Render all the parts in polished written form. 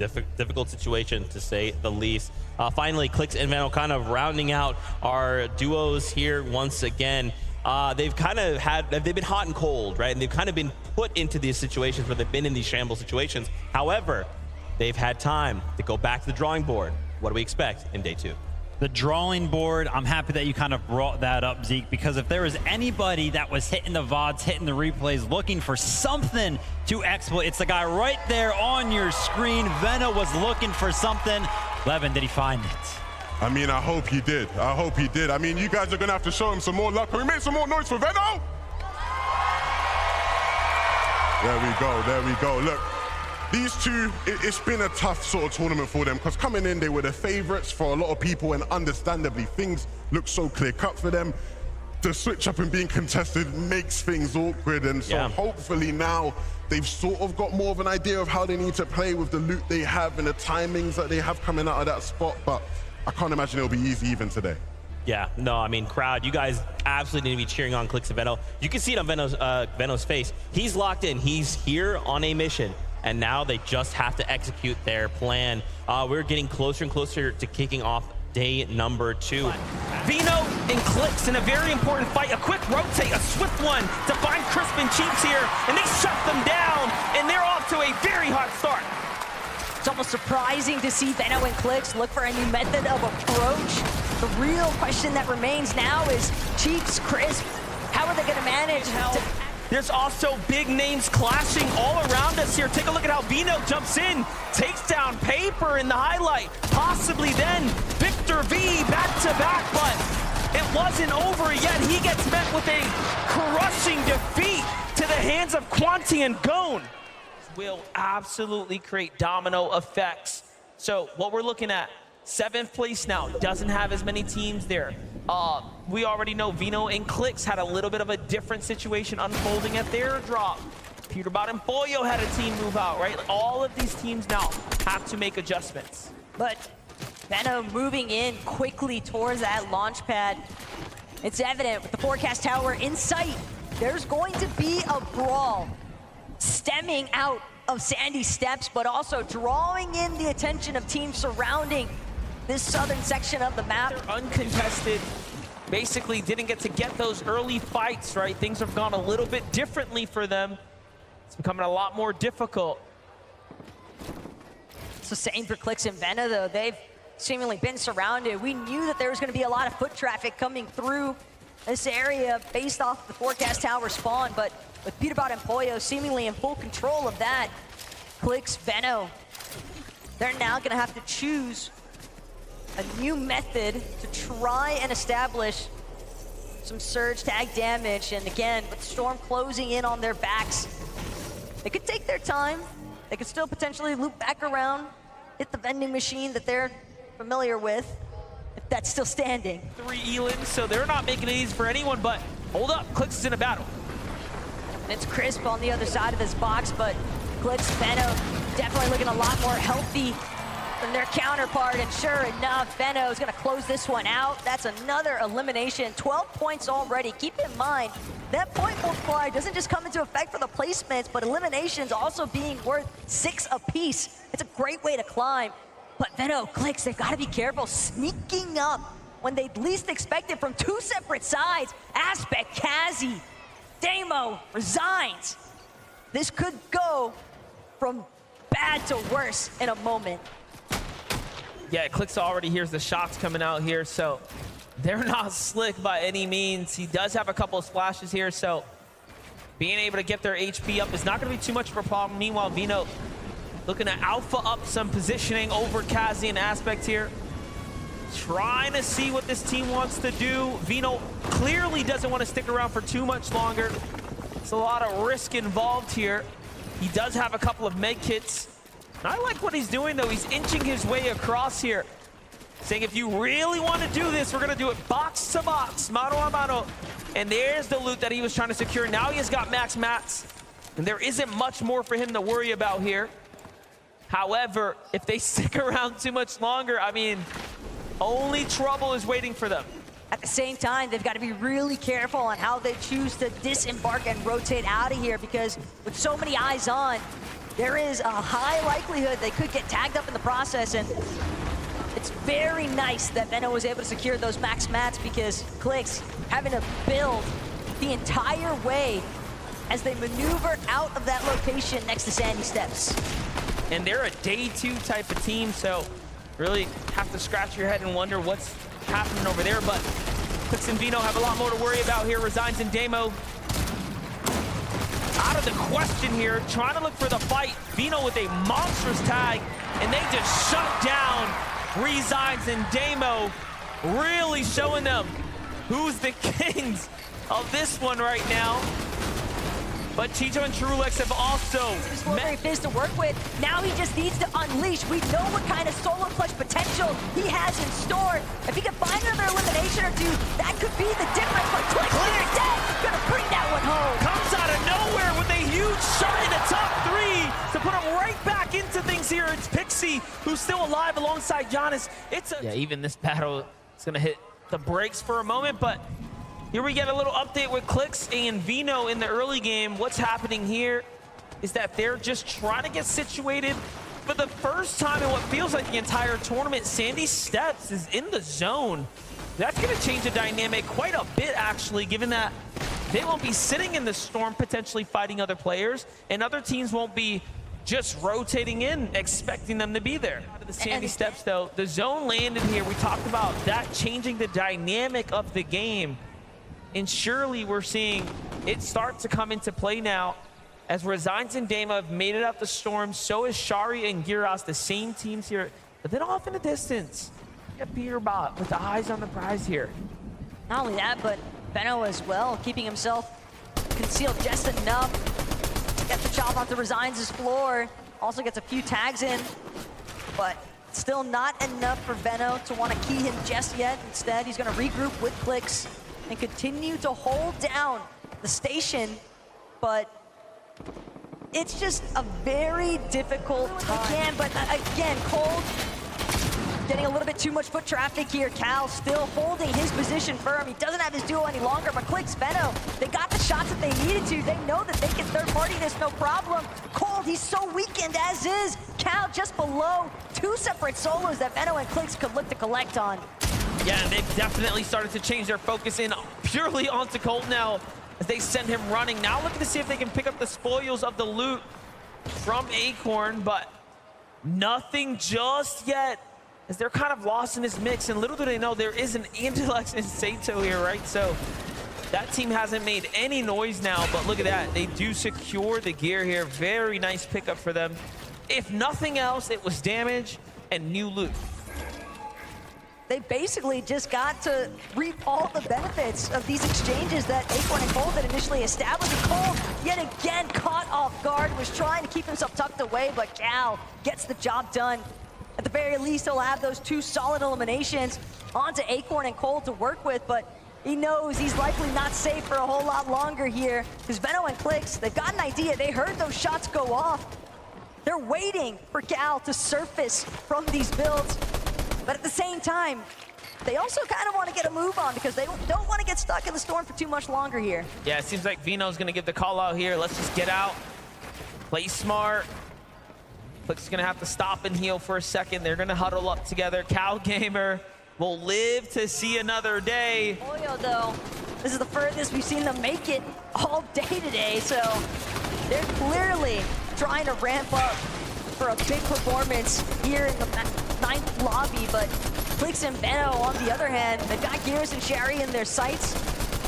difficult situation, to say the least. Finally, Clix and Veno kind of rounding out our duos here once again. They've been hot and cold, right? And they've kind of been put into these situations where they've been in these shambles situations. However, they've had time to go back to the drawing board. What do we expect in day 2? The drawing board, I'm happy that you kind of brought that up, Zeke, because if there was anybody that was hitting the VODs, hitting the replays, looking for something to exploit, it's the guy right there on your screen. Veno was looking for something. Levin, did he find it? I mean, I hope he did. I hope he did. I mean, you guys are going to have to show him some more love. Can we make some more noise for Veno? There we go. There we go. Look. These two, it's been a tough sort of tournament for them because coming in, they were the favorites for a lot of people, and understandably, things look so clear-cut for them. The switch up and being contested makes things awkward, and so hopefully now they've sort of got more of an idea of how they need to play with the loot they have and the timings that they have coming out of that spot, but I can't imagine it'll be easy even today. Yeah, no, I mean, crowd, you guys absolutely need to be cheering on Clix and Veno. You can see it on Veno's face. He's locked in. He's here on a mission. And now they just have to execute their plan. We're getting closer and closer to kicking off day number 2. Veno and Clix in a very important fight. A quick rotate, a swift one to find Crisp and Cheeks here, and they shut them down, and they're off to a very hot start. It's almost surprising to see Veno and Clix look for a new method of approach. The real question that remains now is Cheeks, Crisp, how are they going to manage to... There's also big names clashing all around us here. Take a look at how Veno jumps in, takes down Paper in the highlight. Possibly then Victor V back-to-back, but it wasn't over yet. He gets met with a crushing defeat to the hands of Quanti and Gone. Will absolutely create domino effects. So what we're looking at, 7th place now, doesn't have as many teams there. We already know Veno and Clix had a little bit of a different situation unfolding at their drop. Peterbot and Boyo had a team move out, right? All of these teams now have to make adjustments. But Veno moving in quickly towards that launch pad. It's evident with the forecast tower in sight, there's going to be a brawl stemming out of Sandy Steps, but also drawing in the attention of teams surrounding this southern section of the map. They're uncontested, basically didn't get those early fights, right? Things have gone a little bit differently for them. It's becoming a lot more difficult. So same for Clix and Veno, though. They've seemingly been surrounded. We knew that there was going to be a lot of foot traffic coming through this area based off the forecast tower spawn, but with Peterbot and Boyo seemingly in full control of that, Clix, Veno, they're now going to have to choose a new method to try and establish some surge tag damage. And again, with Storm closing in on their backs, they could take their time. They could still potentially loop back around, hit the vending machine that they're familiar with, if that's still standing. 3 Elans, so they're not making it easy for anyone, but hold up, Clix is in a battle. And it's Crisp on the other side of this box, but Clix, Veno definitely looking a lot more healthy than their counterpart, and sure enough, Veno is going to close this one out. That's another elimination, 12 points already. Keep in mind, that point multiplier doesn't just come into effect for the placements, but eliminations also being worth 6 apiece. It's a great way to climb. But Veno, Clix, they've got to be careful sneaking up when they least expect it from 2 separate sides. Aspect, Kazi, Damo resigns. This could go from bad to worse in a moment. Yeah, Clix already hears the shots coming out here, so they're not slick by any means. He does have a couple of splashes here, so being able to get their HP up is not going to be too much of a problem. Meanwhile, Veno looking to alpha up some positioning over Kazi and Aspect here. Trying to see what this team wants to do. Veno clearly doesn't want to stick around for too much longer. It's a lot of risk involved here. He does have a couple of med kits. I like what he's doing, though. He's inching his way across here, saying if you really want to do this, we're going to do it box to box, mano a mano. And there's the loot that he was trying to secure. Now he has got max mats, and there isn't much more for him to worry about here. However, if they stick around too much longer, I mean, only trouble is waiting for them. At the same time, they've got to be really careful on how they choose to disembark and rotate out of here, because with so many eyes on, there is a high likelihood they could get tagged up in the process, and it's very nice that Veno was able to secure those max mats because Clix having to build the entire way as they maneuver out of that location next to Sandy Steps. And they're a day 2 type of team, so really have to scratch your head and wonder what's happening over there. But Clix and Veno have a lot more to worry about here. Resigns and Demo out of the question here, trying to look for the fight. Veno with a monstrous tag, and they just shut down Resigns and Demo, really showing them who's the kings of this one right now. But Chicho and Trulex have also met Fizz to work with. Now he just needs to unleash. We know what kind of solo clutch potential he has in store. If he can find another elimination or two, that could be the difference. But Clix is dead. Gonna bring that one home. Comes out of nowhere with a huge shot in the top 3 to put him right back into things here. It's Pixie who's still alive alongside Giannis. Yeah, even this battle is gonna hit the brakes for a moment, but here we get a little update with Clix and Veno in the early game. What's happening here is that they're just trying to get situated. For the first time in what feels like the entire tournament, Sandy Steps is in the zone. That's going to change the dynamic quite a bit, actually, given that they won't be sitting in the storm potentially fighting other players, and other teams won't be just rotating in, expecting them to be there. Out of the Sandy Steps, though, the zone landed here. We talked about that changing the dynamic of the game. And surely we're seeing it start to come into play now as Resigns and Dama have made it up the storm. So is Shari and Gyros, the same teams here. But then off in the distance, you got Beerbot with the eyes on the prize here. Not only that, but Veno as well, keeping himself concealed just enough. Gets the chop onto Resigns' floor. Also gets a few tags in, but still not enough for Veno to want to key him just yet. Instead, he's going to regroup with Clix and continue to hold down the station, but it's just a very difficult time. But again, Cold getting a little bit too much foot traffic here. Cal still holding his position firm. He doesn't have his duo any longer, but Clix, Veno, they got the shots that they needed to. They know that they can third party this, no problem. Cold, he's so weakened as is. Cal just below. 2 separate solos that Veno and Clix could look to collect on. Yeah, they've definitely started to change their focus in purely onto Colt now as they send him running. Now looking to see if they can pick up the spoils of the loot from Acorn, but nothing just yet as they're kind of lost in this mix. And little do they know there is an Antilex and Sato here, right? So that team hasn't made any noise now, but look at that. They do secure the gear here. Very nice pickup for them. If nothing else, it was damage and new loot. They basically just got to reap all the benefits of these exchanges that Acorn and Cold had initially established. And Cold, yet again, caught off guard, was trying to keep himself tucked away, but Cal gets the job done. At the very least, he'll have those 2 solid eliminations onto Acorn and Cold to work with, but he knows he's likely not safe for a whole lot longer here, because Veno and Clix, they've got an idea. They heard those shots go off. They're waiting for Cal to surface from these builds. But at the same time, they also kind of want to get a move on because they don't want to get stuck in the storm for too much longer here. Yeah, it seems like Veno's going to give the call out here. Let's just get out, play smart. Clix is going to have to stop and heal for a second. They're going to huddle up together. Cal Gamer will live to see another day. Oyo, though, this is the furthest we've seen them make it all day today, so they're clearly trying to ramp up for a big performance here in the 9th lobby, but Clix and Veno, on the other hand, they've got Gears and Sherry in their sights.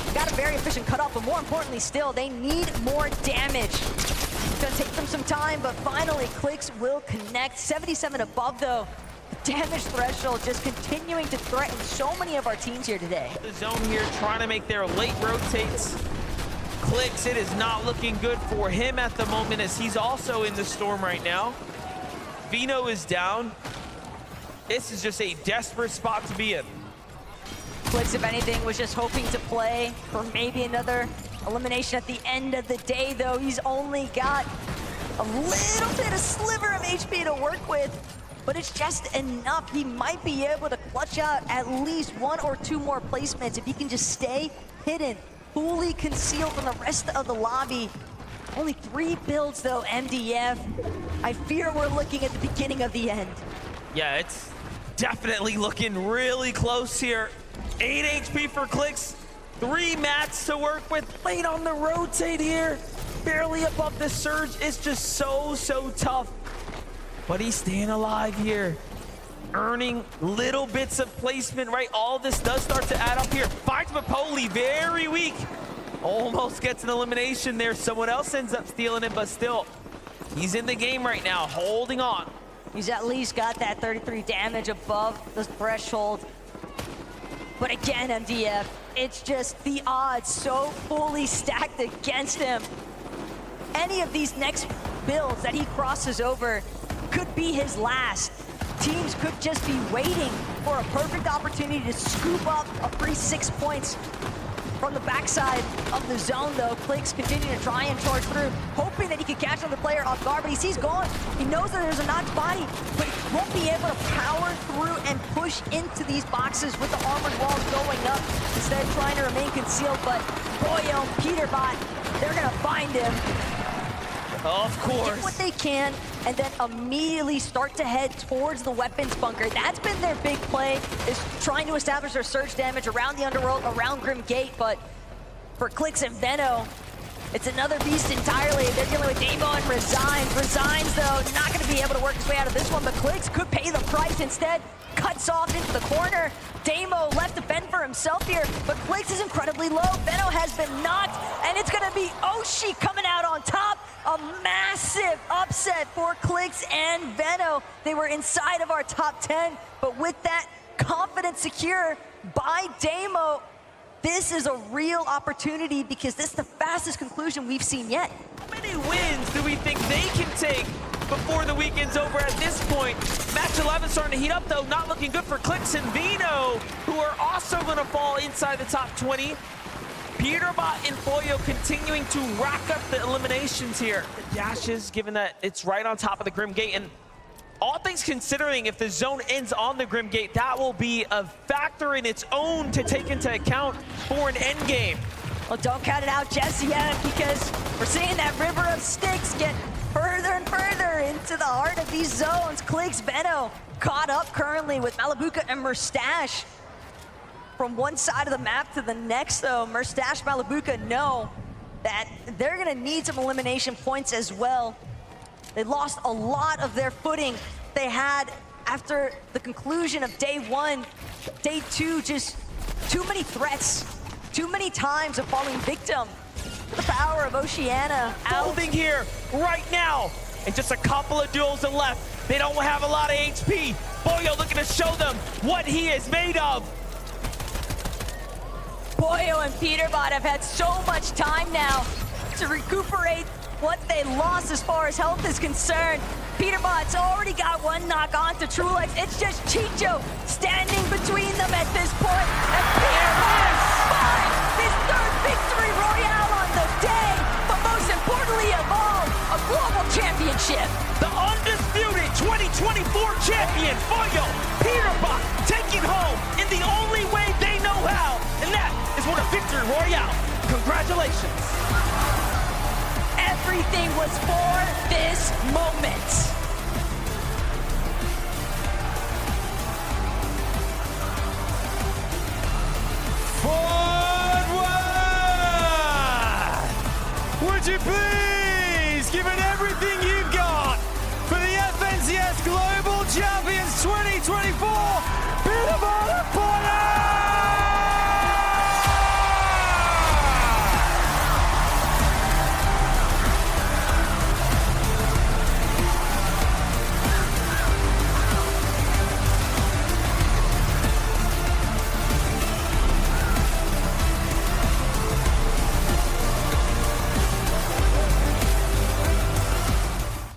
They've got a very efficient cutoff, but more importantly still, they need more damage. It's gonna take them some time, but finally Clix will connect. 77 above though. The damage threshold just continuing to threaten so many of our teams here today. The zone here trying to make their late rotates. Clix, it is not looking good for him at the moment as he's also in the storm right now. Veno is down. This is just a desperate spot to be in. Clix, if anything, was just hoping to play for maybe another elimination at the end of the day, though. He's only got a little bit of sliver of HP to work with, but it's just enough. He might be able to clutch out at least 1 or 2 more placements if he can just stay hidden, fully concealed from the rest of the lobby. Only 3 builds though, MDF. I fear we're looking at the beginning of the end. Yeah, it's definitely looking really close here. 8 HP for Clix, 3 mats to work with. Late on the rotate here, barely above the surge. It's just so tough. But he's staying alive here, earning little bits of placement, right? All this does start to add up here. Finds Mapoli very weak. Almost gets an elimination there. Someone else ends up stealing it, but still, he's in the game right now, holding on. He's at least got that 33 damage above the threshold. But again, MDF, it's just the odds so fully stacked against him. Any of these next builds that he crosses over could be his last. Teams could just be waiting for a perfect opportunity to scoop up a free 6 points. From the backside of the zone, though, Clix continuing to try and charge through, hoping that he could catch another player off guard, but he sees gone. He knows that there's a knocked body, but he won't be able to power through and push into these boxes with the armored walls going up, instead of trying to remain concealed. But Boyo and Peterbot, they're gonna find him. Of course. Get what they can, and then immediately start to head towards the weapons bunker. That's been their big play, is trying to establish their surge damage around the underworld, around Grim Gate. But for Clix and Veno, it's another beast entirely. They're dealing with Demo and Resigns. Resigns, though, not going to be able to work his way out of this one, but Clix could pay the price instead. Cuts off into the corner. Demo left to fend for himself here, but Clix is incredibly low. Veno has been knocked, and it's going to be Oshi coming out on top. A massive upset for Clix and Veno. They were inside of our top 10, but with that confidence secure by Demo, this is a real opportunity because this is the fastest conclusion we've seen yet. How many wins do we think they can take before the weekend's over at this point? Match 11 starting to heat up, though. Not looking good for Clix and Veno, who are also going to fall inside the top 20. Peterbot and Boyo continuing to rack up the eliminations here. The dashes, given that it's right on top of the Grim Gate. And all things considering, if the zone ends on the Grim Gate, that will be a factor in its own to take into account for an end game. Well, don't count it out just yet, because we're seeing that river of sticks get further and further into the heart of these zones. Clix, Veno caught up currently with Malabuka and Murstache. From one side of the map to the next, though, Murstache, Malabuka know that they're gonna need some elimination points as well. They lost a lot of their footing they had after the conclusion of day 1. Day 2, just too many threats, too many times of falling victim to the power of Oceania. Folding here right now, and just a couple of duels are left. They don't have a lot of HP. Boyo looking to show them what he is made of. Boyo and Peterbot have had so much time now to recuperate what they lost as far as health is concerned. Peterbot's already got one knock onto Trulex. It's just Chicho standing between them at this point. And Peterbot finds his 3rd victory royale on the day, but most importantly of all, a global championship. The undisputed 2024 champion, Boyo, Peterbot, taking home in the only way they know how, and that is with a victory royale. Congratulations. Everything was for this moment.